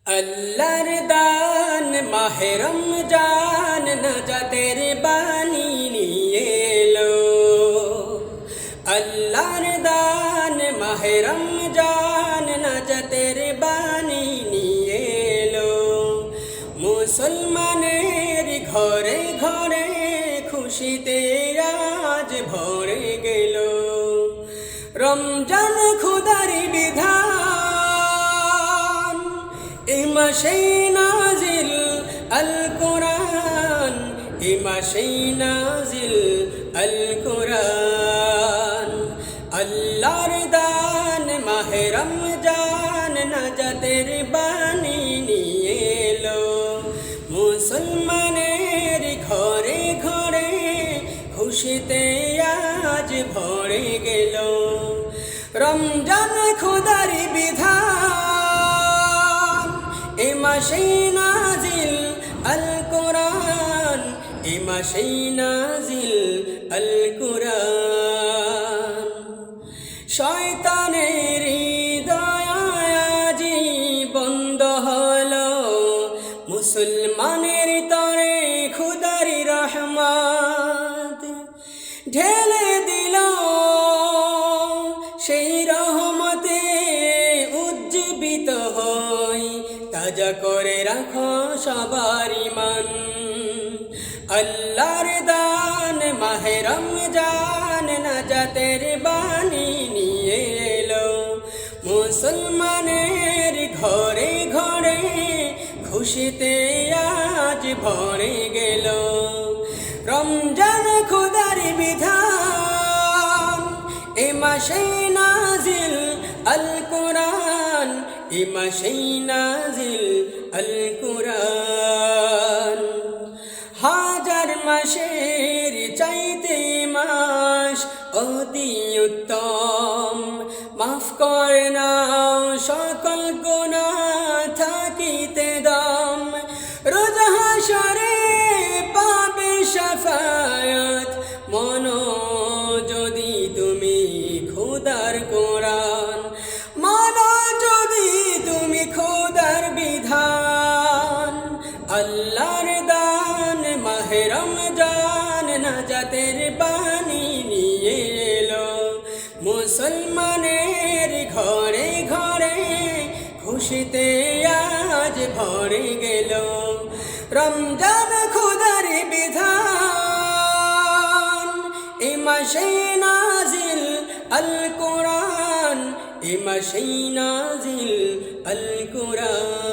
আল্লাহর দান মাহে রমজান নাজাতের বাণী নিয়ে এলো। আল্লাহর দান মাহে রমজান নাজাতের বাণী নিয়ে এলো। মুসলমানের ঘরে ঘরে খুশিতে আজ ভরে গেল। রমজান খোদার বিধান, এই মাসেই নাজিল আল কোরআন, এই মাসেই নাজিল আল কোরআন। আল্লাহর দান মাহে রমজান নাজাতের বাণী নিয়ে এলো। মুসলমানের ঘরে ঘরে খুশিতে আজ ভরে গেল। রমজান খোদার বিধান, এ মাসেই নাজিল আল কোরআন, এ মাসেই নাজিল আল কোরআন। শয়তানের দয়াজি বন্ধ হলো, মুসলমানের তরে খুদার রহমত ঢেলে দিল। সেই রহমতে উজ্জীবিত হই, তাজা করে রাখো সবার ঈমান। আল্লাহর দান মাহে রমজান নাজাতের বাণী নিয়ে এলো। মুসলমানের ঘরে ঘরে খুশিতে আজ ভরে গেল। রমজান খোদার বিধান, এ মাসেই নাজিল আল কোরআন, এ মাসেই নাজিল আল কোরআন। হাজার মাসের চাইতে মাস অতি উত্তম, মাফ করে নাও সকল গুনাহ থাকিতে দম। রোজ হাসরে পাবে শাফায়াত, মনো যদি তুমি খোদার কোরআন, মানো যদি তুমি খোদার বিধান। আল্লাহর দান মাহে রমজান নাজাতের বাণী নিয়ে এলো। মুসলমানের ঘরে ঘরে খুশিতে আজ ভরে গেল। রমজান খোদার বিধান, এ মাসেই নাজিল আল কোরআন, এ মাসেই নাজিল আল কোরআন।